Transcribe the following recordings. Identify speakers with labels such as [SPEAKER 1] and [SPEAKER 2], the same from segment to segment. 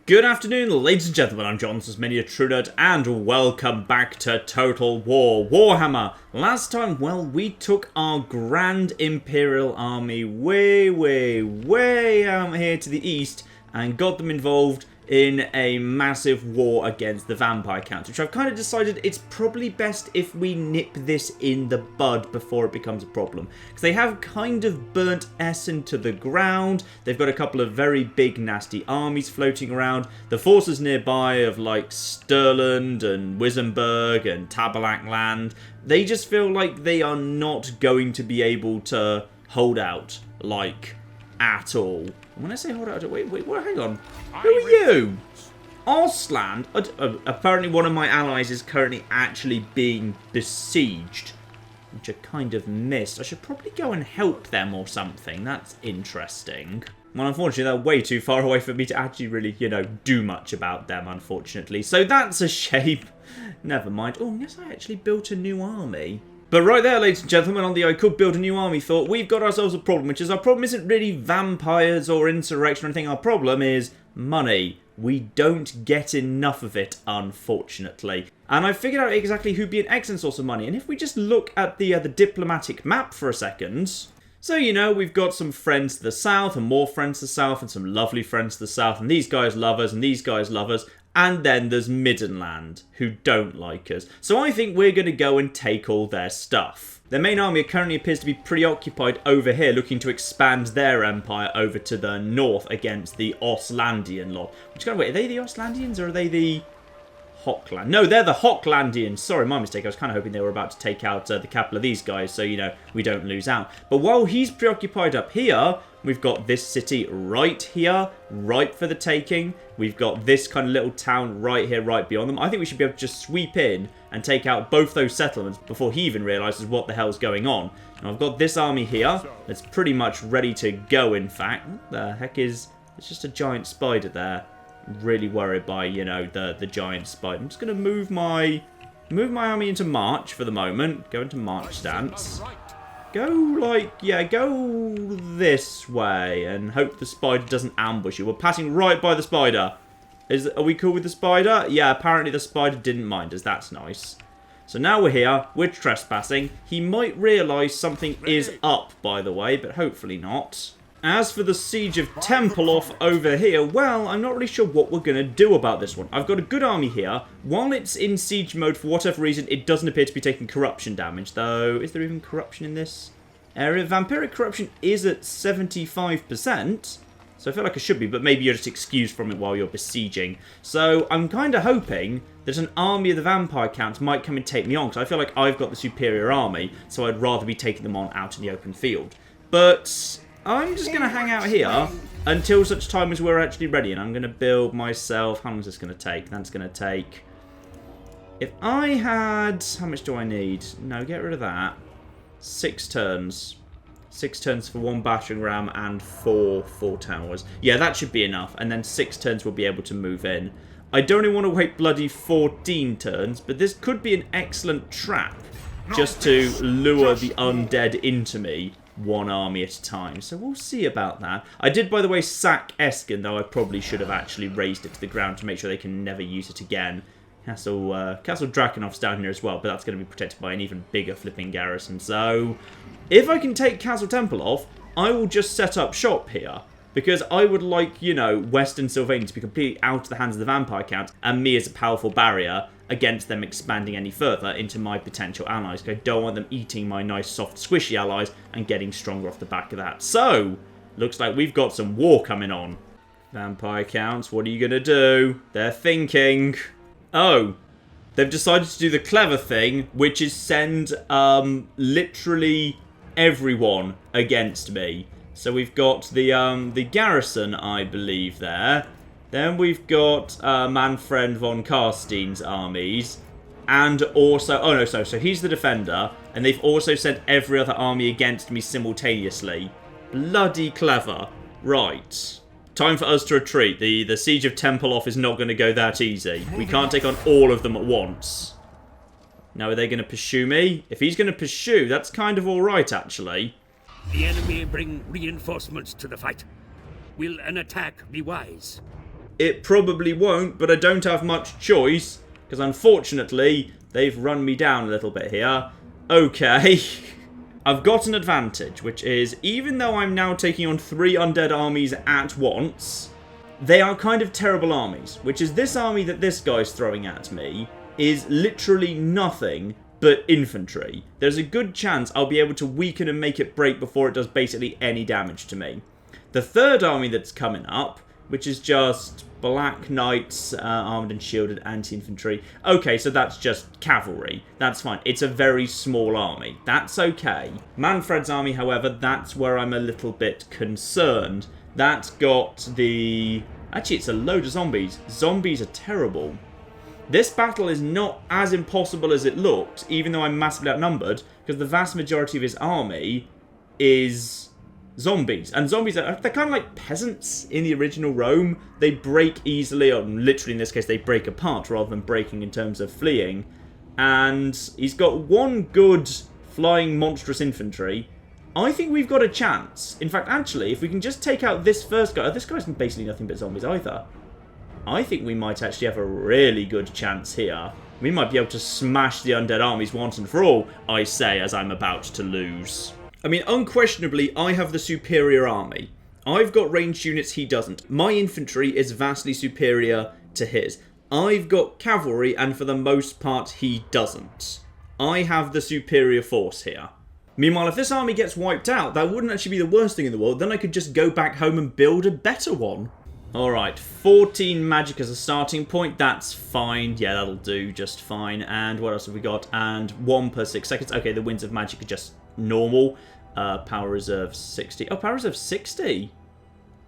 [SPEAKER 1] Good afternoon, ladies and gentlemen, I'm John, Mini True Nerd, and welcome back to Total War Warhammer. Last time, well, we took our Grand Imperial army way out here to the east and got them involved in a massive war against the vampire counts, which I've kind of decided it's probably best if we nip this in the bud before it becomes a problem. Because they have kind of burnt Essen to the ground, they've got a couple of very big nasty armies floating around, the forces nearby of like Sturland and Wissenberg and Tabernacle Land, they just feel like they are not going to be able to hold out, like, at all. When I say hold out, wait, hang on. Who are you? Ostland? Apparently one of my allies is currently actually being besieged, which I kind of missed. I should probably go and help them or something. That's interesting. Well, unfortunately, they're way too far away for me to actually really, do much about them, unfortunately. So that's a shame. Never mind. Oh, yes, I actually built a new army. But right there, ladies and gentlemen, on the I could build a new army thought, we've got ourselves a problem, which is our problem isn't really vampires or insurrection or anything. Our problem is money. We don't get enough of it, unfortunately. And I figured out exactly who'd be an excellent source of money. And if we just look at the diplomatic map for a second. So, we've got some friends to the south and more friends to the south and some lovely friends to the south. And these guys love us and these guys love us. And then there's Middenland, who don't like us. So I think we're going to go and take all their stuff. Their main army currently appears to be preoccupied over here, looking to expand their empire over to the north against the Ostlandian lot. Which kind of, wait, are they the Ostlandians or are they the Hochland? No, they're the Hochlandians. Sorry, my mistake. I was kind of hoping they were about to take out the capital of these guys, so, we don't lose out. But while he's preoccupied up here, we've got this city right here, right for the taking. We've got this kind of little town right here, right beyond them. I think we should be able to just sweep in and take out both those settlements before he even realises what the hell's going on. And I've got this army here that's pretty much ready to go, in fact. What the heck is... It's just a giant spider there. I'm really worried by, the giant spider. I'm just going to move my army into march for the moment. Go into march stance. Go, go this way and hope the spider doesn't ambush you. We're passing right by the spider. Are we cool with the spider? Yeah, apparently the spider didn't mind us. That's nice. So now we're here. We're trespassing. He might realise something is up, by the way, but hopefully not. As for the siege of Templehof over here, well, I'm not really sure what we're going to do about this one. I've got a good army here. While it's in siege mode, for whatever reason, it doesn't appear to be taking corruption damage, though. Is there even corruption in this area? Vampiric corruption is at 75%, so I feel like it should be, but maybe you're just excused from it while you're besieging. So I'm kind of hoping that an army of the vampire counts might come and take me on, because I feel like I've got the superior army, so I'd rather be taking them on out in the open field. But I'm just going to hang out here until such time as we're actually ready. And I'm going to build myself... How long is this going to take? That's going to take... If I had... How much do I need? No, get rid of that. 6 turns. 6 turns for 1 battering ram and 4 towers. Yeah, that should be enough. And then 6 turns we'll be able to move in. I don't even want to wait bloody 14 turns, but this could be an excellent trap just to lure the undead into me. 1 army at a time, so we'll see about that. I did, by the way, sack Esken, though I probably should have actually raised it to the ground to make sure they can never use it again. Castle Drakenhof's down here as well, but that's going to be protected by an even bigger flipping garrison. So, if I can take Castle Templehof, I will just set up shop here. Because I would like, Western Sylvania to be completely out of the hands of the vampire count, and me as a powerful barrier against them expanding any further into my potential allies. Because I don't want them eating my nice, soft, squishy allies and getting stronger off the back of that. So, looks like we've got some war coming on. Vampire counts, what are you going to do? They're thinking. Oh, they've decided to do the clever thing, which is send literally everyone against me. So we've got the garrison, I believe, there. Then we've got Manfred von Karstein's armies. And also... Oh, no, so he's the defender. And they've also sent every other army against me simultaneously. Bloody clever. Right. Time for us to retreat. The siege of Templehof is not going to go that easy. We can't take on all of them at once. Now, are they going to pursue me? If he's going to pursue, that's kind of alright, actually.
[SPEAKER 2] The enemy bring reinforcements to the fight. Will an attack be wise?
[SPEAKER 1] It probably won't, but I don't have much choice, because unfortunately, they've run me down a little bit here. Okay. I've got an advantage, which is, even though I'm now taking on 3 undead armies at once, they are kind of terrible armies, which is this army that this guy's throwing at me is literally nothing but infantry. There's a good chance I'll be able to weaken and make it break before it does basically any damage to me. The third army that's coming up, which is just black knights, armed and shielded, anti-infantry. Okay, so that's just cavalry. That's fine. It's a very small army. That's okay. Manfred's army, however, that's where I'm a little bit concerned. That's got the... Actually, it's a load of zombies. Zombies are terrible. This battle is not as impossible as it looked, even though I'm massively outnumbered, because the vast majority of his army is zombies. And zombies, they're kind of like peasants in the original Rome. They break easily, or literally in this case, they break apart rather than breaking in terms of fleeing. And he's got one good flying monstrous infantry. I think we've got a chance. In fact, actually, if we can just take out this first guy... This guy's basically nothing but zombies either. I think we might actually have a really good chance here. We might be able to smash the undead armies once and for all, I say, as I'm about to lose. I mean, unquestionably, I have the superior army. I've got ranged units, he doesn't. My infantry is vastly superior to his. I've got cavalry, and for the most part, he doesn't. I have the superior force here. Meanwhile, if this army gets wiped out, that wouldn't actually be the worst thing in the world. Then I could just go back home and build a better one. Alright, 14 magic as a starting point. That's fine. Yeah, that'll do just fine. And what else have we got? And 1 per 6 seconds. Okay, the winds of magic are just normal. Power reserve 60. Oh, power reserve 60?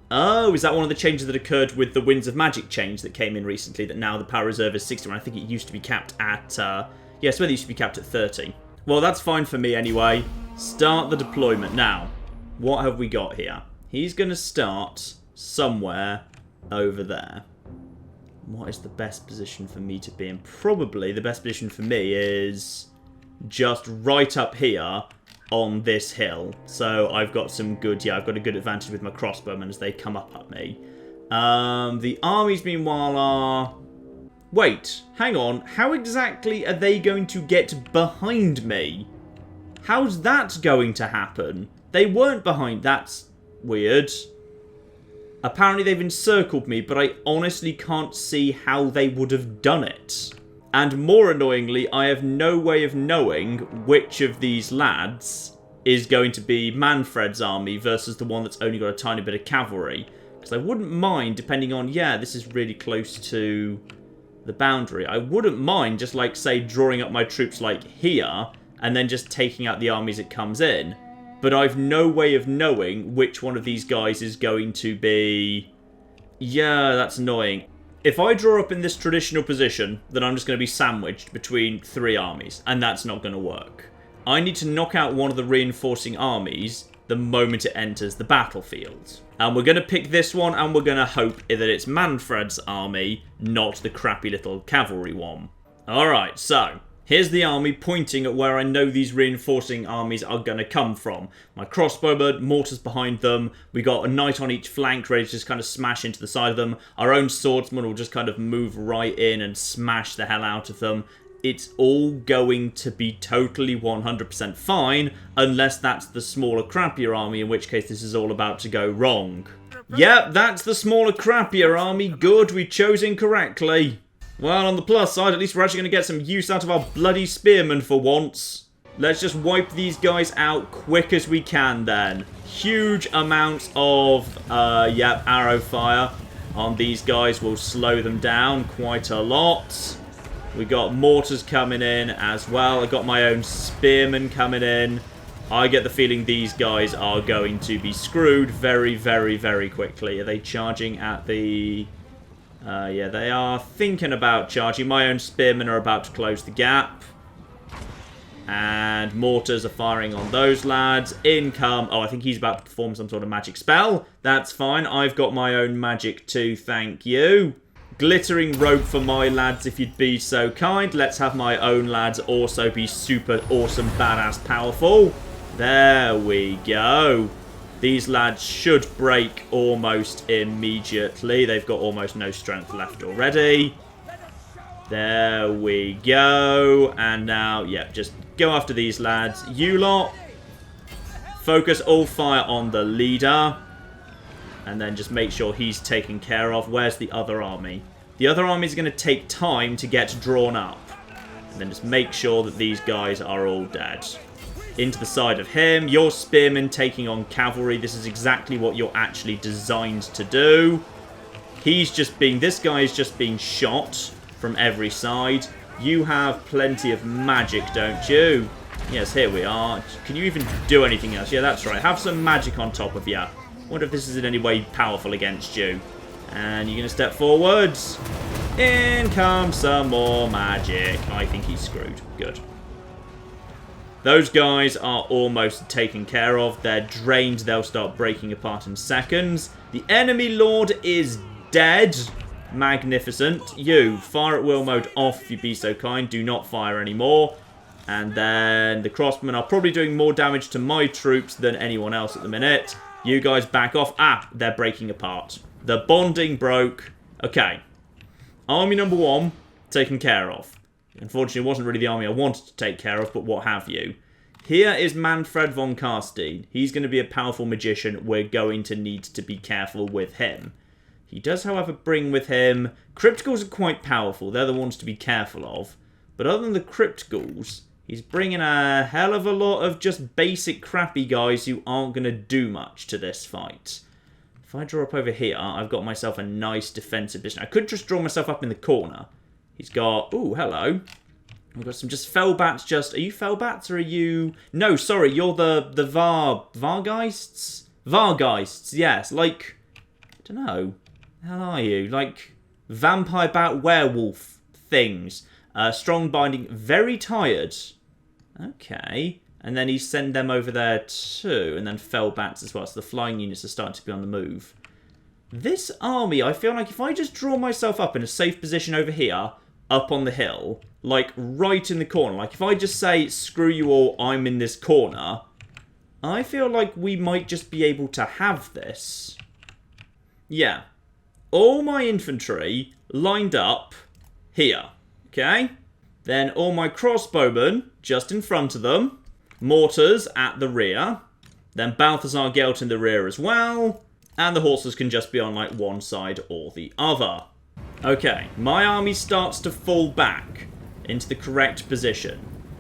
[SPEAKER 1] Oh, is that one of the changes that occurred with the winds of magic change that came in recently, that now the power reserve is 60, when I think it used to be capped at... yes, whether it used to be capped at 30. Well, that's fine for me anyway. Start the deployment. Now, what have we got here? He's going to start somewhere over there. What is the best position for me to be in? Probably the best position for me is just right up here on this hill. So I've got some good... Yeah, I've got a good advantage with my crossbowmen as they come up at me. The armies, meanwhile, are... Wait, hang on. How exactly are they going to get behind me? How's that going to happen? They weren't behind. That's weird. Apparently they've encircled me, but I honestly can't see how they would have done it. And more annoyingly, I have no way of knowing which of these lads is going to be Manfred's army versus the one that's only got a tiny bit of cavalry. Because I wouldn't mind, depending on, yeah, this is really close to the boundary. I wouldn't mind just, like, say, drawing up my troops, like, here, and then just taking out the armies it comes in. But I've no way of knowing which one of these guys is going to be... Yeah, that's annoying. If I draw up in this traditional position, then I'm just going to be sandwiched between 3 armies, and that's not going to work. I need to knock out one of the reinforcing armies the moment it enters the battlefield. And we're going to pick this one, and we're going to hope that it's Manfred's army, not the crappy little cavalry one. Alright, so... Here's the army pointing at where I know these reinforcing armies are going to come from. My crossbowmen, mortars behind them. We got a knight on each flank ready to just kind of smash into the side of them. Our own swordsman will just kind of move right in and smash the hell out of them. It's all going to be totally 100% fine, unless that's the smaller, crappier army, in which case this is all about to go wrong. Yep, that's the smaller, crappier army. Good, we chose incorrectly. Well, on the plus side, at least we're actually going to get some use out of our bloody spearmen for once. Let's just wipe these guys out quick as we can then. Huge amounts of, arrow fire on these guys will slow them down quite a lot. We got mortars coming in as well. I got my own spearmen coming in. I get the feeling these guys are going to be screwed very, very, very quickly. Are they charging at the... yeah, they are thinking about charging. My own spearmen are about to close the gap. And mortars are firing on those lads. In come... Oh, I think he's about to perform some sort of magic spell. That's fine. I've got my own magic too, thank you. Glittering rope for my lads, if you'd be so kind. Let's have my own lads also be super awesome, badass, powerful. There we go. These lads should break almost immediately. They've got almost no strength left already. There we go. And now, yeah, just go after these lads. You lot, focus all fire on the leader. And then just make sure he's taken care of. Where's the other army? The other army is going to take time to get drawn up. And then just make sure that these guys are all dead. Into the side of him. Your spearmen taking on cavalry. This is exactly what you're actually designed to do. This guy is just being shot from every side. You have plenty of magic, don't you? Yes, here we are. Can you even do anything else? Yeah, that's right. Have some magic on top of you. Wonder if this is in any way powerful against you. And you're going to step forwards. In comes some more magic. I think he's screwed. Good. Those guys are almost taken care of. They're drained. They'll start breaking apart in seconds. The enemy lord is dead. Magnificent. You, fire at will mode off if you be so kind. Do not fire anymore. And then the crossmen are probably doing more damage to my troops than anyone else at the minute. You guys back off. Ah, they're breaking apart. The bonding broke. Okay. Army number 1 taken care of. Unfortunately, it wasn't really the army I wanted to take care of, but what have you. Here is Manfred von Carstein. He's going to be a powerful magician. We're going to need to be careful with him. He does, however, bring with him... Crypt ghouls are quite powerful. They're the ones to be careful of. But other than the crypt ghouls, he's bringing a hell of a lot of just basic crappy guys who aren't going to do much to this fight. If I draw up over here, I've got myself a nice defensive position. I could just draw myself up in the corner. He's got... Ooh, hello. We've got some just Fellbats just... Are you Fellbats or are you... No, sorry, you're the Vargeists? Vargeists, yes. Like... I don't know. How are you? Like vampire bat werewolf things. Strong binding, very tired. Okay. And then he's sent them over there too. And then fell bats as well. So the flying units are starting to be on the move. This army, I feel like if I just draw myself up in a safe position over here, up on the hill, like right in the corner, like if I just say, screw you all, I'm in this corner, I feel like we might just be able to have this. Yeah. All my infantry lined up here. Okay? Then all my crossbowmen just in front of them. Mortars at the rear. Then Balthazar Gelt in the rear as well. And the horses can just be on like one side or the other. Okay, my army starts to fall back into the correct position.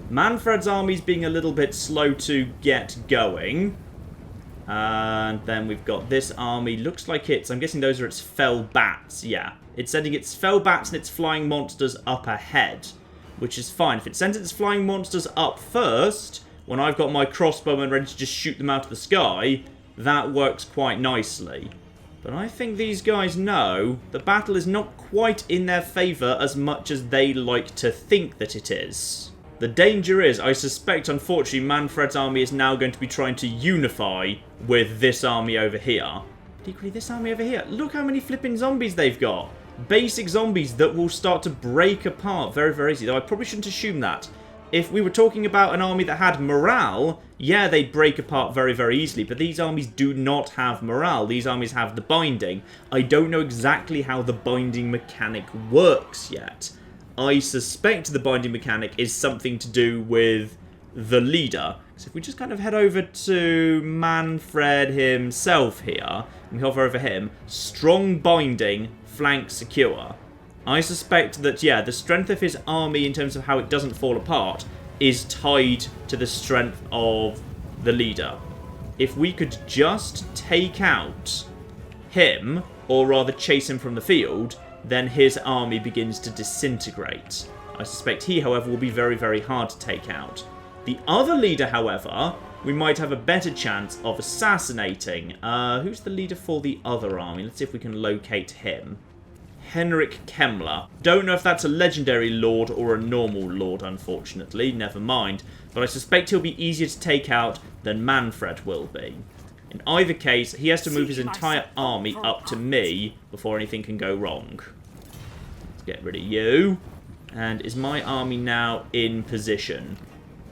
[SPEAKER 1] Manfred's army's being a little bit slow to get going. And then we've got this army. Looks like it's... I'm guessing those are its fell bats. Yeah. It's sending its fell bats and its flying monsters up ahead. Which is fine. If it sends its flying monsters up first, when I've got my crossbowmen ready to just shoot them out of the sky, that works quite nicely. But I think these guys know the battle is not quite in their favour as much as they like to think that it is. The danger is, I suspect, unfortunately, Manfred's army is now going to be trying to unify with this army over here. But equally, this army over here, look how many flipping zombies they've got. Basic zombies that will start to break apart very, very easily. Though I probably shouldn't assume that. If we were talking about an army that had morale, yeah, they'd break apart very, very easily. But these armies do not have morale. These armies have the binding. I don't know exactly how the binding mechanic works yet. I suspect the binding mechanic is something to do with the leader. So if we just kind of head over to Manfred himself here, and we hover over him, strong binding, flank secure. I suspect that, yeah, the strength of his army in terms of how it doesn't fall apart is tied to the strength of the leader. If we could just take out him, or rather chase him from the field, then his army begins to disintegrate. I suspect he, however, will be very, very hard to take out. The other leader, however, we might have a better chance of assassinating. Who's the leader for the other army? Let's see if we can locate him. Henrik Kemmler. Don't know if that's a legendary lord or a normal lord, unfortunately. Never mind. But I suspect he'll be easier to take out than Manfred will be. In either case, he has to move his entire army up to me before anything can go wrong. Let's get rid of you. And is my army now in position?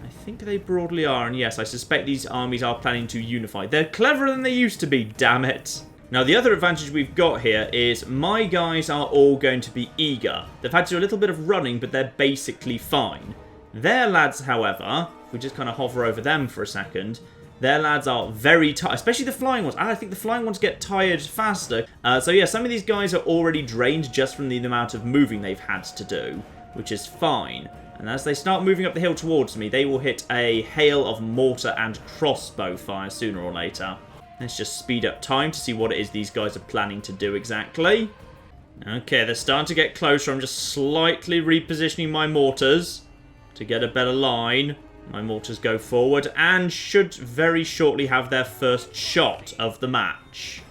[SPEAKER 1] I think they broadly are. And yes, I suspect these armies are planning to unify. They're cleverer than they used to be, damn it. Now, the other advantage we've got here is my guys are all going to be eager. They've had to do a little bit of running, but they're basically fine. Their lads, however, if we just kind of hover over them for a second, their lads are very tired, especially the flying ones. I think the flying ones get tired faster. So yeah, some of these guys are already drained just from the amount of moving they've had to do, which is fine. And as they start moving up the hill towards me, they will hit a hail of mortar and crossbow fire sooner or later. Let's just speed up time to see what it is these guys are planning to do exactly. Okay, they're starting to get closer. I'm just slightly repositioning my mortars to get a better line. My mortars go forward and should very shortly have their first shot of the match.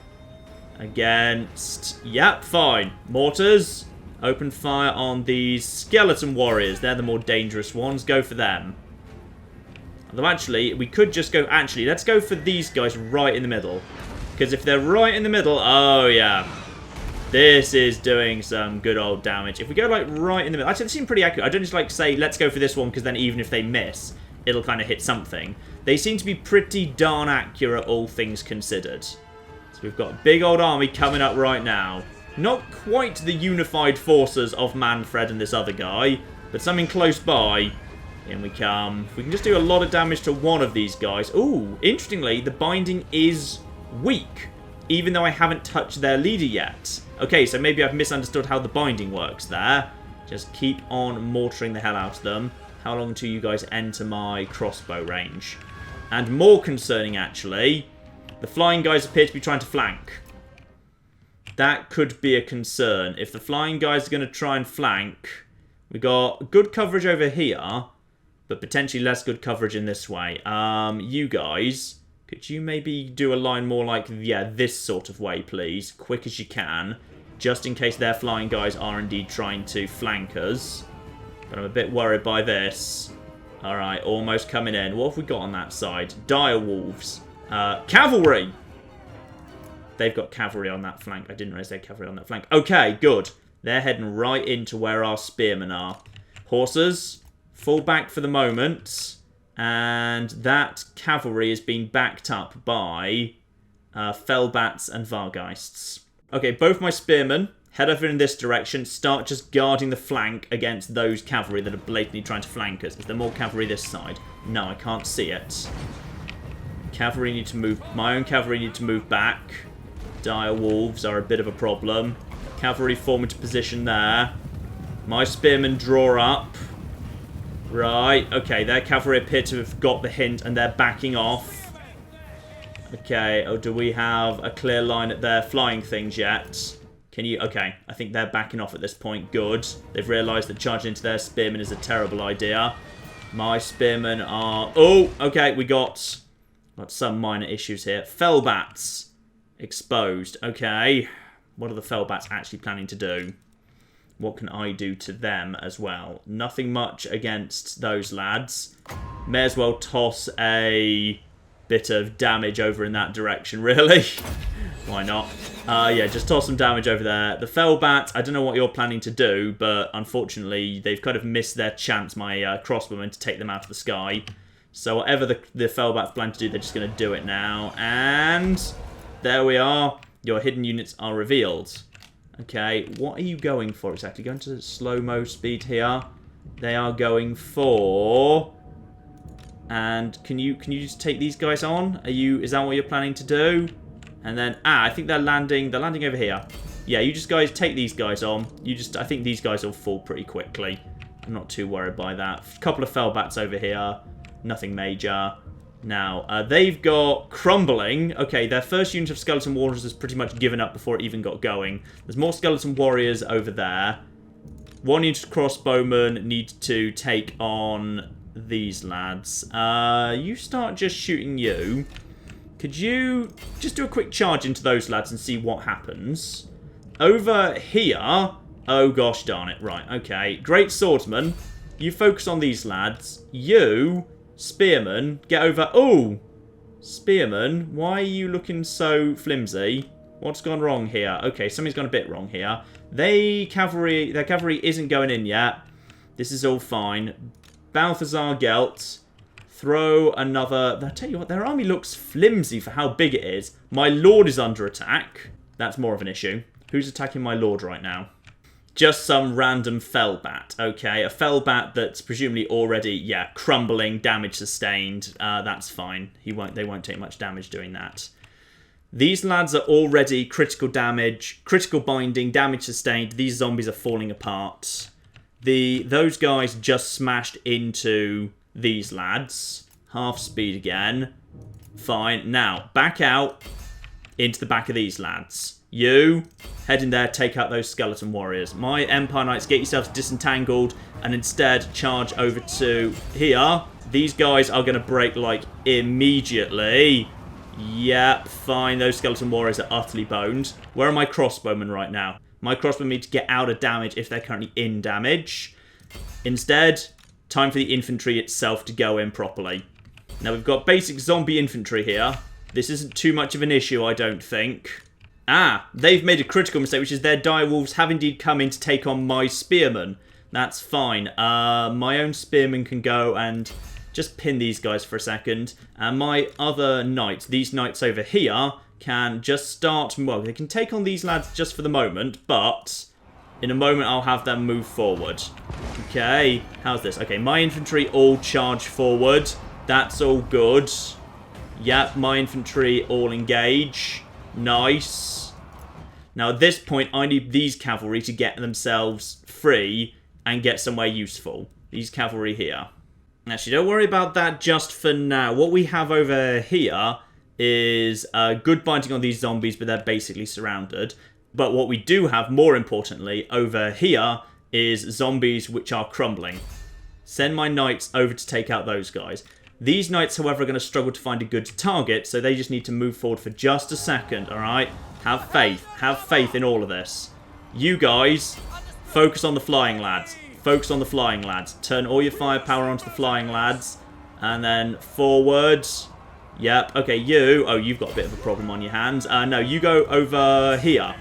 [SPEAKER 1] Against... Yep, fine. Mortars, open fire on these skeleton warriors. They're the more dangerous ones. Go for them. Although actually, we could just go... Actually, let's go for these guys right in the middle. Because if they're right in the middle... Oh, yeah. This is doing some good old damage. If we go, like, right in the middle... Actually, they seem pretty accurate. I don't just, like, say, let's go for this one, because then even if they miss, it'll kind of hit something. They seem to be pretty darn accurate, all things considered. So we've got a big old army coming up right now. Not quite the unified forces of Manfred and this other guy, but something close by. In we come. We can just do a lot of damage to one of these guys. Ooh, interestingly, the binding is weak, even though I haven't touched their leader yet. Okay, so maybe I've misunderstood how the binding works there. Just keep on mortaring the hell out of them. How long till you guys enter my crossbow range? And more concerning, actually, the flying guys appear to be trying to flank. That could be a concern. If the flying guys are going to try and flank, we got good coverage over here, but potentially less good coverage in this way. You guys, could you maybe do a line more like, yeah, this sort of way, please? Quick as you can, just in case their flying guys are indeed trying to flank us. But I'm a bit worried by this. Alright, almost coming in. What have we got on that side? Dire wolves. Cavalry! They've got cavalry on that flank. I didn't realize they had cavalry on that flank. Okay, good. They're heading right into where our spearmen are. Horses, fall back for the moment. And that cavalry is being backed up by Fellbats and Vargeists. Okay, both my spearmen head over in this direction. Start just guarding the flank against those cavalry that are blatantly trying to flank us. Is there more cavalry this side? No, I can't see it. Cavalry need to move. My own cavalry need to move back. Dire wolves are a bit of a problem. Cavalry form into position there. My spearmen draw up. Right, okay, their cavalry appear to have got the hint and they're backing off. Okay, oh, do we have a clear line at their flying things yet? Can you... Okay, I think they're backing off at this point. Good. They've realised that charging into their spearmen is a terrible idea. My spearmen are... Oh, okay, we got some minor issues here. Fellbats exposed. Okay, what are the Fellbats actually planning to do? What can I do to them as well? Nothing much against those lads. May as well toss a bit of damage over in that direction, really. Why not? Yeah, just toss some damage over there. The Fellbats, I don't know what you're planning to do, but unfortunately, they've kind of missed their chance, my crossbowmen, to take them out of the sky. So whatever the Fellbats plan to do, they're just going to do it now. And there we are. Your hidden units are revealed. Okay, what are you going for exactly? Going to slow-mo speed here. They are going for... And can you just take these guys on? Is that what you're planning to do? And then, I think they're landing over here. Yeah, you just guys take these guys on. I think these guys will fall pretty quickly. I'm not too worried by that. A couple of Fellbats over here. Nothing major. Now, they've got crumbling. Okay, their first unit of skeleton warriors has pretty much given up before it even got going. There's more skeleton warriors over there. One unit of crossbowmen need to take on these lads. You start just shooting you. Could you just do a quick charge into those lads and see what happens? Over here... Oh, gosh darn it. Right, okay. Great swordsman. You focus on these lads. You... Spearman, get over... Oh! Spearman, why are you looking so flimsy? What's gone wrong here? Okay, something's gone a bit wrong here. Their cavalry isn't going in yet. This is all fine. Balthazar Gelt, throw another... I'll tell you what, their army looks flimsy for how big it is. My lord is under attack. That's more of an issue. Who's attacking my lord right now? Just some random fellbat. Okay, a fellbat that's presumably already, yeah, crumbling, damage sustained. That's fine. They won't take much damage doing that. These lads are already critical damage, critical binding, damage sustained. These zombies are falling apart. Those guys just smashed into these lads. Half speed again. Fine. Now, back out into the back of these lads. You, head in there, take out those skeleton warriors. My Empire Knights, get yourselves disentangled and instead charge over to here. These guys are going to break, like, immediately. Yep, fine. Those skeleton warriors are utterly boned. Where are my crossbowmen right now? My crossbowmen need to get out of damage if they're currently in damage. Instead, time for the infantry itself to go in properly. Now, we've got basic zombie infantry here. This isn't too much of an issue, I don't think. Ah, they've made a critical mistake, which is their direwolves have indeed come in to take on my spearmen. That's fine. My own spearmen can go and just pin these guys for a second. And my other knights, these knights over here, can just start... Well, they can take on these lads just for the moment, but in a moment I'll have them move forward. Okay, how's this? Okay, my infantry all charge forward. That's all good. Yep, my infantry all engage. Nice. Now at this point, I need these cavalry to get themselves free and get somewhere useful. These cavalry here. Actually, don't worry about that just for now. What we have over here is good binding on these zombies, but they're basically surrounded. But what we do have, more importantly, over here is zombies which are crumbling. Send my knights over to take out those guys. These knights, however, are going to struggle to find a good target, so they just need to move forward for just a second, alright? Have faith. Have faith in all of this. You guys, focus on the flying lads. Focus on the flying lads. Turn all your firepower onto the flying lads. And then forward. Yep. Okay, you... Oh, you've got a bit of a problem on your hands. No, you go over here.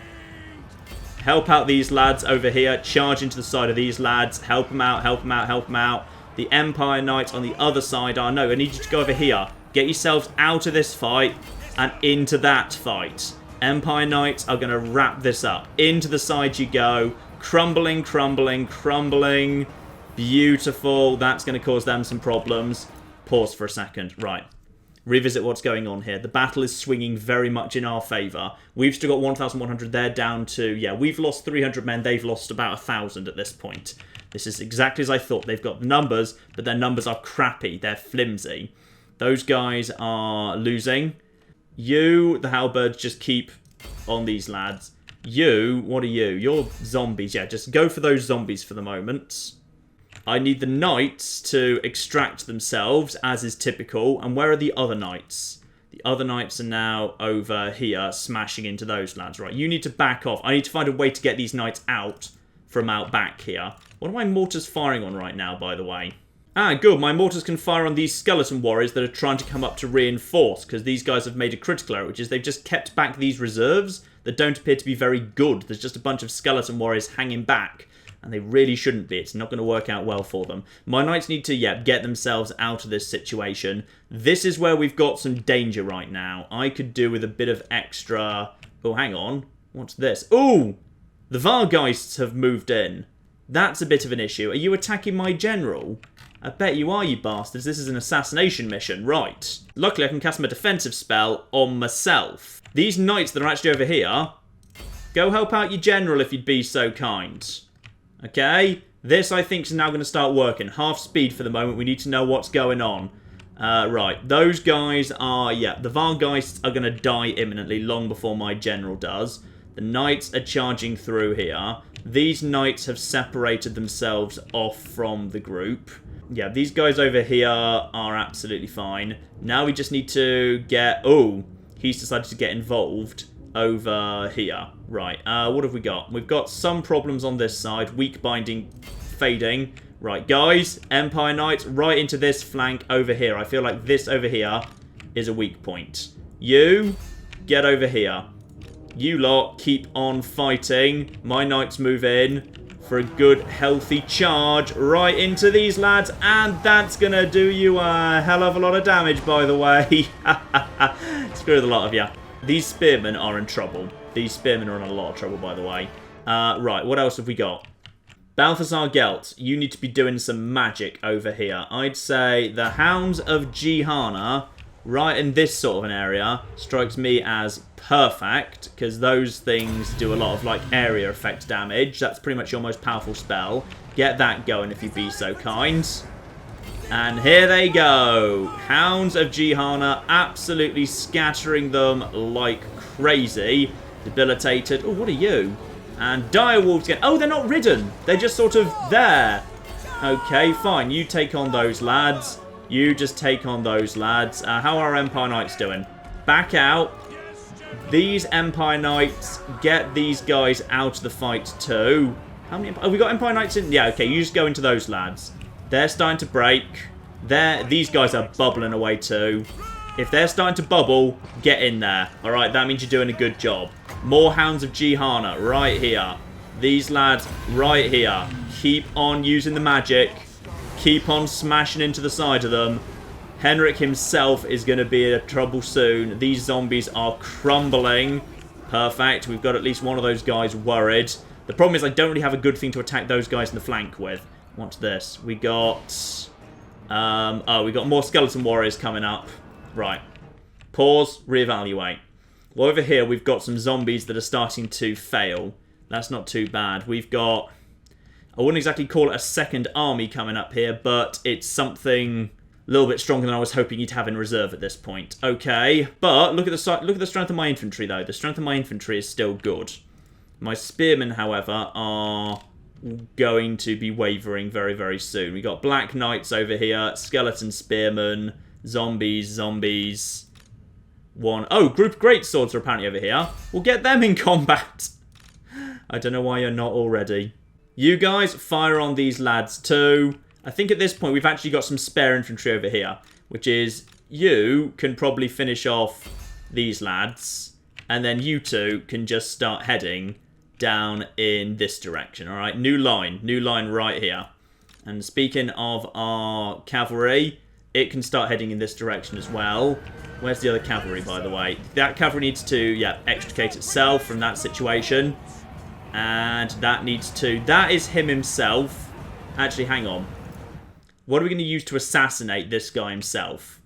[SPEAKER 1] Help out these lads over here. Charge into the side of these lads. Help them out, help them out, help them out. The Empire Knights on the other side are... No, I need you to go over here. Get yourselves out of this fight and into that fight. Empire Knights are going to wrap this up. Into the side you go. Crumbling, crumbling, crumbling. Beautiful. That's going to cause them some problems. Pause for a second. Right. Revisit what's going on here. The battle is swinging very much in our favour. We've still got 1,100. They're down to... Yeah, we've lost 300 men. They've lost about 1,000 at this point. This is exactly as I thought. They've got the numbers, but their numbers are crappy. They're flimsy. Those guys are losing. You, the halberds, just keep on these lads. You, what are you? You're zombies. Yeah, just go for those zombies for the moment. I need the knights to extract themselves, as is typical. And where are the other knights? The other knights are now over here, smashing into those lads. Right, you need to back off. I need to find a way to get these knights out from out back here. What are my mortars firing on right now, by the way? Ah, good. My mortars can fire on these skeleton warriors that are trying to come up to reinforce, because these guys have made a critical error, which is they've just kept back these reserves that don't appear to be very good. There's just a bunch of skeleton warriors hanging back, and they really shouldn't be. It's not going to work out well for them. My knights need to, yeah, get themselves out of this situation. This is where we've got some danger right now. I could do with a bit of extra... Oh, hang on. What's this? Ooh! The Vargeists have moved in. That's a bit of an issue. Are you attacking my general? I bet you are, you bastards. This is an assassination mission. Right. Luckily, I can cast my defensive spell on myself. These knights that are actually over here, go help out your general if you'd be so kind. Okay? This, I think, is now going to start working. Half speed for the moment. We need to know what's going on. Right. Those guys are... Yeah, the Vargeists are going to die imminently, long before my general does. The knights are charging through here. These knights have separated themselves off from the group. Yeah, these guys over here are absolutely fine. Now we just need to get... Oh, he's decided to get involved over here. Right, what have we got? We've got some problems on this side. Weak binding, fading. Right, guys, Empire Knights, right into this flank over here. I feel like this over here is a weak point. You, get over here. You lot, keep on fighting. My knights move in. for a good, healthy charge right into these lads. And that's going to do you a hell of a lot of damage, by the way. Screw the lot of you. These spearmen are in trouble. These spearmen are in a lot of trouble, by the way. Right, what else have we got? Balthazar Gelt, you need to be doing some magic over here. I'd say the Hounds of Jihana, right in this sort of an area, strikes me as perfect, because those things do a lot of, like, area effect damage. That's pretty much your most powerful spell. Get that going if you'd be so kind. And here they go. Hounds of Jihana, absolutely scattering them like crazy. Debilitated. Oh, what are you? And Direwolves again. Oh, they're not ridden. They're just sort of there. Okay, fine. You take on those lads. You just take on those lads. How are our Empire Knights doing? Back out. These Empire Knights, get these guys out of the fight too. How many? Oh, we got Empire Knights in? Yeah, okay. You just go into those lads. They're starting to break. These guys are bubbling away too. If they're starting to bubble, get in there. Alright, that means you're doing a good job. More Hounds of Jihana right here. These lads right here. Keep on using the magic. Keep on smashing into the side of them. Henrik himself is going to be in trouble soon. These zombies are crumbling. Perfect. We've got at least one of those guys worried. The problem is I don't really have a good thing to attack those guys in the flank with. What's this? We got... we got more skeleton warriors coming up. Right. Pause. Reevaluate. Well, over here we've got some zombies that are starting to fail. That's not too bad. We've got... I wouldn't exactly call it a second army coming up here, but it's something a little bit stronger than I was hoping you'd have in reserve at this point. Okay, but look at the strength of my infantry, though. The strength of my infantry is still good. My spearmen, however, are going to be wavering very, very soon. We got Black Knights over here, skeleton spearmen, zombies. Oh, group greatswords are apparently over here. We'll get them in combat. I don't know why you're not already. You guys, fire on these lads too. I think at this point we've actually got some spare infantry over here, which is you can probably finish off these lads, and then you two can just start heading down in this direction. All right, new line right here. And speaking of our cavalry, it can start heading in this direction as well. Where's the other cavalry, by the way? That cavalry needs to, yeah, extricate itself from that situation. And that needs to... That is him himself. Actually, hang on. What are we going to use to assassinate this guy himself?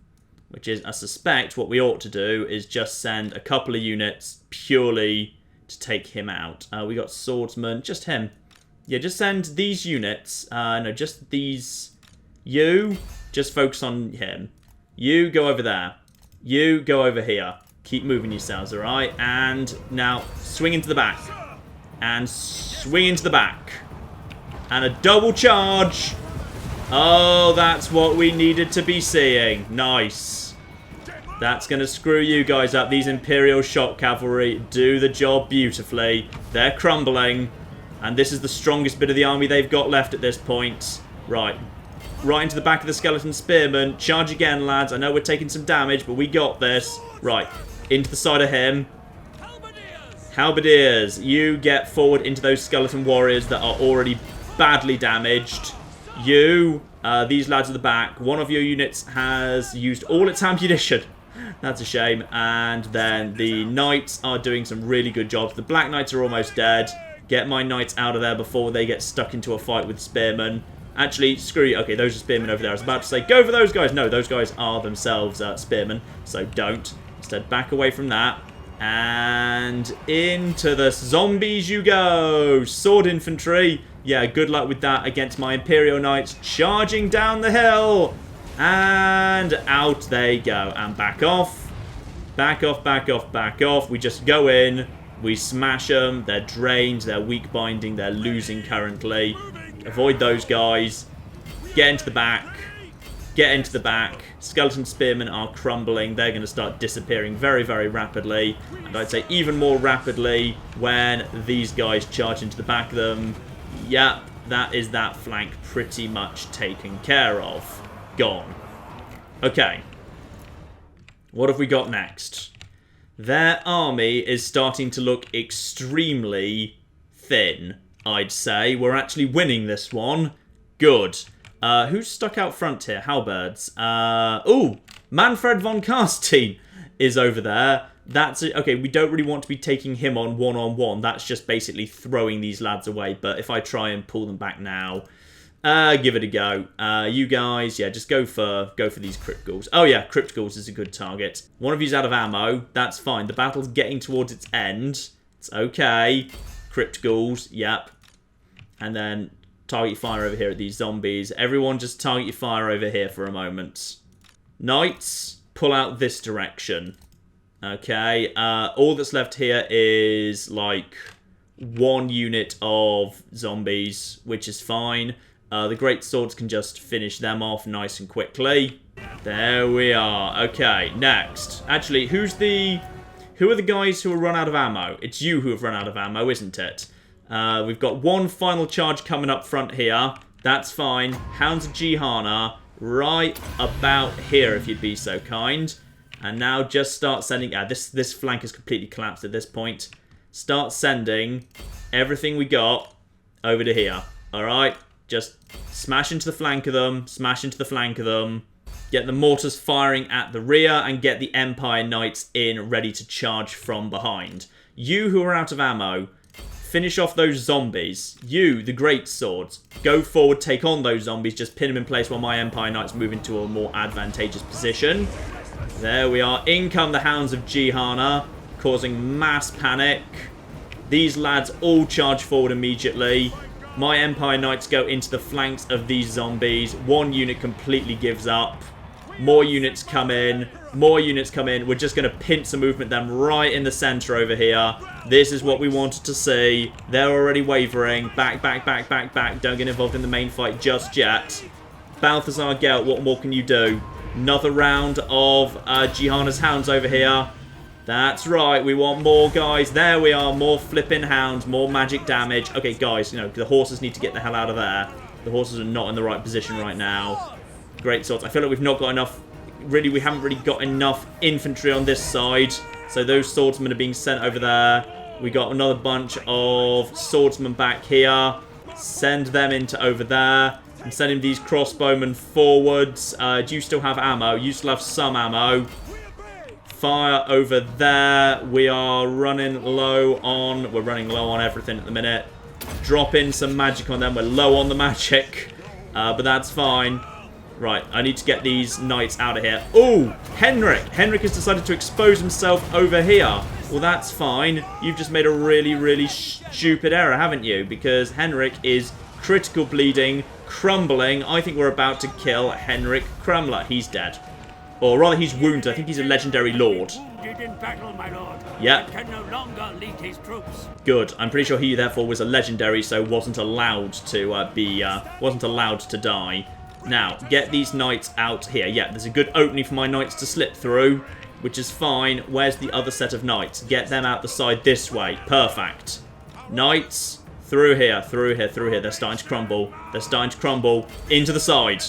[SPEAKER 1] Which is, I suspect, what we ought to do is just send a couple of units purely to take him out. We got swordsman. Just him. Yeah, just send these units. No, just these... You, just focus on him. You go over there. You go over here. Keep moving yourselves, alright? And now, swing into the back. And swing into the back. And a double charge. Oh, that's what we needed to be seeing. Nice. That's going to screw you guys up. These Imperial shock cavalry do the job beautifully. They're crumbling. And this is the strongest bit of the army they've got left at this point. Right. Right into the back of the skeleton spearmen. Charge again, lads. I know we're taking some damage, but we got this. Right. Into the side of him. Halberdiers, you get forward into those skeleton warriors that are already badly damaged. You, these lads at the back, one of your units has used all its ammunition. That's a shame. And then the knights are doing some really good jobs. The black knights are almost dead. Get my knights out of there before they get stuck into a fight with spearmen. Actually, screw you. Okay, those are spearmen over there. I was about to say, go for those guys. No, those guys are themselves spearmen, so don't. Instead, back away from that. And into the zombies you go. Sword infantry. Yeah, good luck with that against my Imperial Knights charging down the hill. And out they go. And back off. Back off, back off, back off. We just go in. We smash them. They're drained. They're weak binding. They're losing currently. Avoid those guys. Get into the back. Get into the back. Skeleton spearmen are crumbling. They're going to start disappearing very, very rapidly. And I'd say even more rapidly when these guys charge into the back of them. Yep, that is that flank pretty much taken care of. Gone. Okay. What have we got next? Their army is starting to look extremely thin. I'd say. We're actually winning this one. Good. Who's stuck out front here? Halberds. Ooh, Manfred von Karstein is over there. That's it. Okay, we don't really want to be taking him on one-on-one. That's just basically throwing these lads away. But if I try and pull them back now, give it a go. You guys, yeah, just go for these Crypt Ghouls. Oh yeah, Crypt Ghouls is a good target. One of you's out of ammo. That's fine. The battle's getting towards its end. It's okay. Crypt Ghouls, yep. And then target your fire over here at these zombies. Everyone just target your fire over here for a moment. Knights, pull out this direction. Okay, all that's left here is, like, 1 unit of zombies, which is fine. The great swords can just finish them off nice and quickly. There we are. Okay, next. Actually, who are the guys who have run out of ammo? It's you who have run out of ammo, isn't it? We've got one final charge coming up front here. That's fine. Hounds of Jihana right about here, if you'd be so kind. And now just start sending... this flank is completely collapsed at this point. Start sending everything we got over to here. Alright? Just smash into the flank of them. Smash into the flank of them. Get the mortars firing at the rear. And get the Empire Knights in, ready to charge from behind. You who are out of ammo, finish off those zombies. You, the great swords, go forward, take on those zombies. Just pin them in place while my Empire Knights move into a more advantageous position. There we are. In come the Hounds of Jihana, causing mass panic. These lads all charge forward immediately. My Empire Knights go into the flanks of these zombies. 1 unit completely gives up. More units come in. More units come in. We're just going to pincer movement them right in the centre over here. This is what we wanted to see. They're already wavering. Back, back, back, back, back. Don't get involved in the main fight just yet. Balthazar Gelt, what more can you do? Another round of Jihana's Hounds over here. That's right, we want more guys. There we are, more flipping hounds, more magic damage. Okay, guys, you know, the horses need to get the hell out of there. The horses are not in the right position right now. Great swords. I feel like we've not got enough... Really, we haven't really got enough infantry on this side. So those swordsmen are being sent over there. We got another bunch of swordsmen back here. Send them into over there. I'm sending these crossbowmen forwards. Do you still have ammo? You still have some ammo. Fire over there. We are running low on... We're running low on everything at the minute. Drop in some magic on them. We're low on the magic. But that's fine. Right, I need to get these knights out of here. Ooh, Henrik. Henrik has decided to expose himself over here. Well, that's fine. You've just made a really, really stupid error, haven't you? Because Henrik is critical bleeding, crumbling. I think we're about to kill Henrik Crumbler. He's dead. Or rather, he's wounded. I think he's a legendary lord.
[SPEAKER 2] Wounded in battle, my lord.
[SPEAKER 1] Yep.
[SPEAKER 2] Can no longer lead his troops.
[SPEAKER 1] Good. I'm pretty sure he therefore was a legendary, so wasn't allowed to wasn't allowed to die. Now, get these knights out here. Yeah, there's a good opening for my knights to slip through, which is fine. Where's the other set of knights? Get them out the side this way. Perfect. Knights, through here, through here, through here. They're starting to crumble. They're starting to crumble into the side.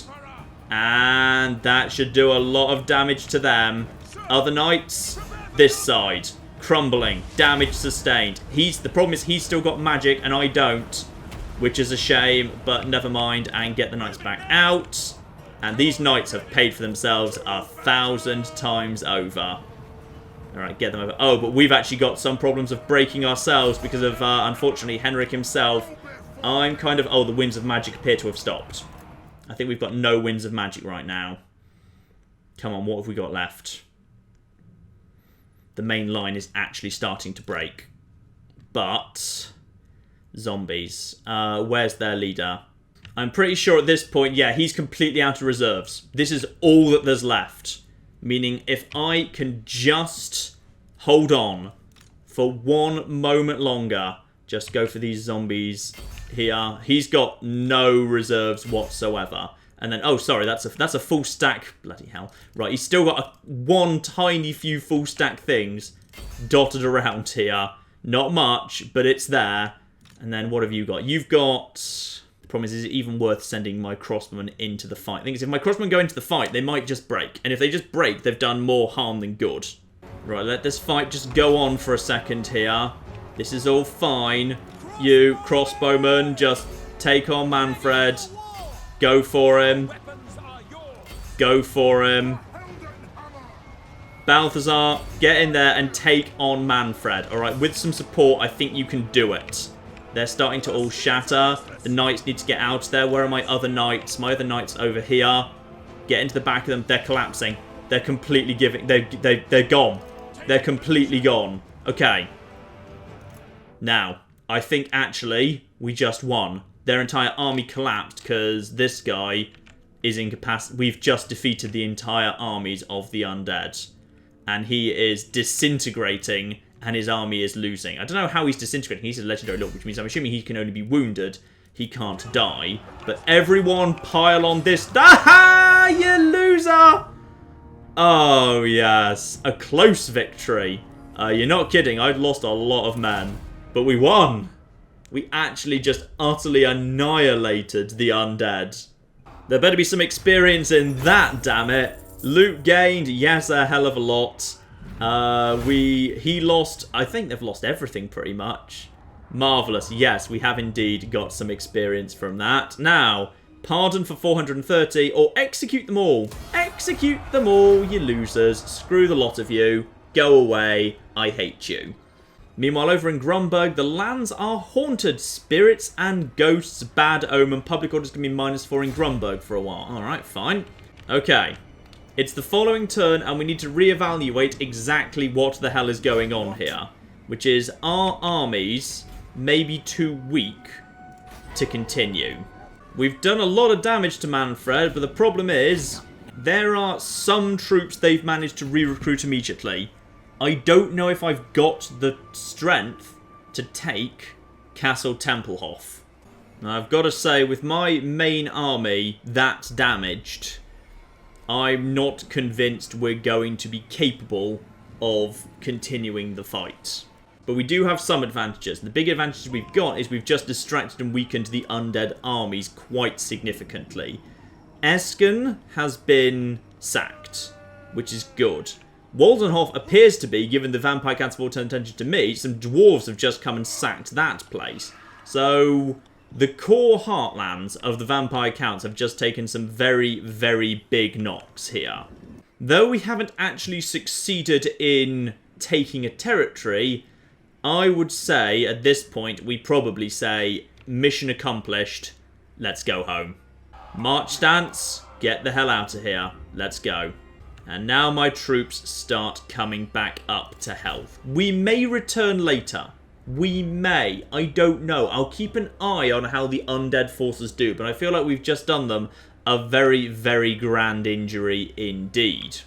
[SPEAKER 1] And that should do a lot of damage to them. Other knights, this side. Crumbling. Damage sustained. The problem is he's still got magic and I don't. Which is a shame, but never mind. And get the knights back out. And these knights have paid for themselves 1,000 times over. Alright, get them over. Oh, but we've actually got some problems of breaking ourselves because of, unfortunately, Henrik himself. I'm kind of... Oh, the winds of magic appear to have stopped. I think we've got no winds of magic right now. Come on, what have we got left? The main line is actually starting to break. But... Zombies. Where's their leader? I'm pretty sure at this point, yeah, he's completely out of reserves. This is all that there's left. Meaning, if I can just hold on for 1 moment longer, just go for these zombies here. He's got no reserves whatsoever. And then, oh, sorry, that's a full stack. Bloody hell. Right, he's still got one tiny few full stack things dotted around here. Not much, but it's there. And then what have you got? You've got... The problem is it even worth sending my crossbowmen into the fight? The thing is, if my crossbowmen go into the fight, they might just break. And if they just break, they've done more harm than good. Right, let this fight just go on for a second here. This is all fine. You crossbowman, just take on Manfred. Go for him. Go for him. Balthazar, get in there and take on Manfred. Alright, with some support, I think you can do it. They're starting to all shatter. The knights need to get out there. Where are my other knights? My other knights over here. Get into the back of them. They're collapsing. They're completely giving... They're gone. They're completely gone. Okay. Now, I think actually we just won. Their entire army collapsed because this guy is incapacitated. We've just defeated the entire armies of the undead. And he is disintegrating, and his army is losing. I don't know how he's disintegrating. He's a legendary lord, which means I'm assuming he can only be wounded. He can't die. But everyone pile on this. Ah, you loser! Oh, yes. A close victory. You're not kidding. I'd lost a lot of men. But we won. We actually just utterly annihilated the undead. There better be some experience in that, damn it. Loot gained, yes, a hell of a lot. He lost, I think they've lost everything pretty much. Marvellous, yes, we have indeed got some experience from that. Now, pardon for 430, or execute them all. Execute them all, you losers. Screw the lot of you. Go away, I hate you. Meanwhile, over in Grumberg, the lands are haunted. Spirits and ghosts, bad omen. Public order's going to be -4 in Grumberg for a while. Alright, fine. Okay. It's the following turn, and we need to reevaluate exactly what the hell is going on here. Which is, our armies may be too weak to continue. We've done a lot of damage to Manfred, but the problem is, there are some troops they've managed to re-recruit immediately. I don't know if I've got the strength to take Castle Templehof. Now, I've got to say, with my main army that's damaged, I'm not convinced we're going to be capable of continuing the fight. But we do have some advantages. The big advantage we've got is we've just distracted and weakened the undead armies quite significantly. Esken has been sacked, which is good. Waldenhof appears to be, given the Vampire Council have turned attention to me, some dwarves have just come and sacked that place. So the core heartlands of the Vampire Counts have just taken some very, very big knocks here. Though we haven't actually succeeded in taking a territory, I would say, at this point, we probably say, mission accomplished, let's go home. March stance, get the hell out of here, let's go. And now my troops start coming back up to health. We may return later. We may. I don't know. I'll keep an eye on how the undead forces do, but I feel like we've just done them a very, very grand injury indeed.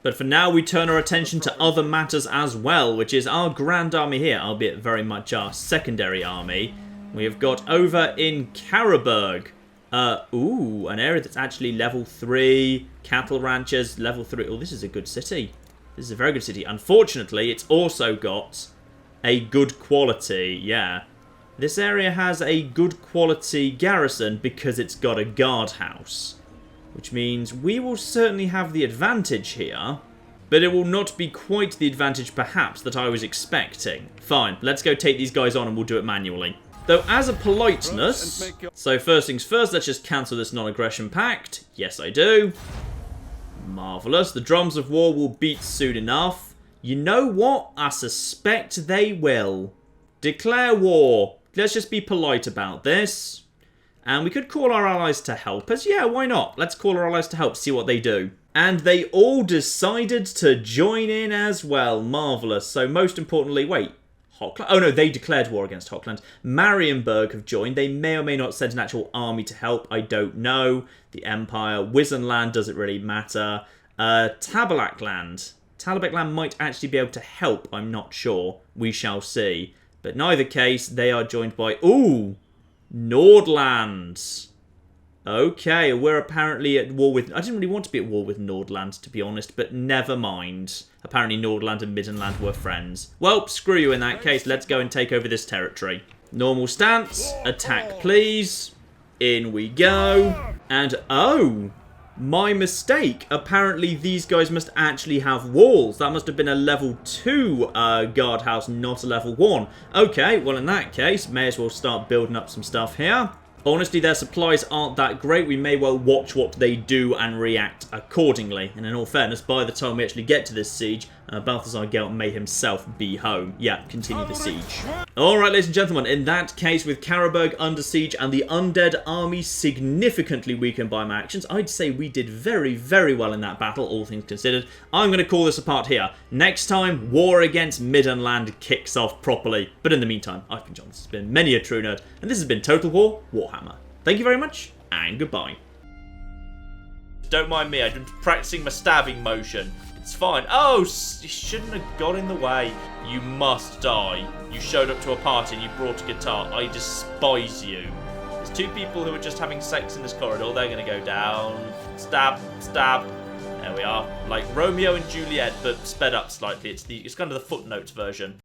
[SPEAKER 1] But for now, we turn our attention to other matters as well, which is our grand army here, albeit very much our secondary army. We have got over in Karaberg. An area that's actually level 3. Cattle ranchers, level 3. Oh, this is a good city. This is a very good city. Unfortunately, it's also got a good quality, yeah. This area has a good quality garrison because it's got a guardhouse. Which means we will certainly have the advantage here. But it will not be quite the advantage, perhaps, that I was expecting. Fine, let's go take these guys on and we'll do it manually. Though, as a politeness... So, first things first, let's just cancel this non-aggression pact. Yes, I do. Marvellous. The drums of war will beat soon enough. You know what? I suspect they will. Declare war. Let's just be polite about this. And we could call our allies to help us. Yeah, why not? Let's call our allies to help, see what they do. And they all decided to join in as well. Marvellous. So, most importantly, wait. Oh no, they declared war against Hochland. Marienburg have joined. They may or may not send an actual army to help. I don't know. The Empire. Wizenland doesn't really matter. Talabekland. Talabekland might actually be able to help. I'm not sure. We shall see. But in either case, they are joined by... Ooh! Nordland. Okay, we're apparently at war with... I didn't really want to be at war with Nordland, to be honest, but never mind. Apparently Nordland and Middenland were friends. Well, screw you in that case. Let's go and take over this territory. Normal stance. Attack, please. In we go. And, oh! My mistake. Apparently these guys must actually have walls. That must have been a level 2 guardhouse, not a level 1. Okay, well in that case, may as well start building up some stuff here. Honestly, their supplies aren't that great. We may well watch what they do and react accordingly. And in all fairness, by the time we actually get to this siege, Balthazar Gelt may himself be home. Yeah, continue the siege. Alright, ladies and gentlemen, in that case, with Karabberg under siege and the Undead army significantly weakened by my actions, I'd say we did very, very well in that battle, all things considered. I'm going to call this apart here. Next time, war against Middenland kicks off properly. But in the meantime, I've been John, this has been many a true nerd, and this has been Total War Warhammer. Thank you very much, and goodbye. Don't mind me, I've been practicing my stabbing motion. It's fine. Oh, you shouldn't have got in the way. You must die. You showed up to a party and you brought a guitar. I despise you. There's two people who are just having sex in this corridor. They're going to go down. Stab, stab. There we are. Like Romeo and Juliet, but sped up slightly. It's kind of the footnotes version.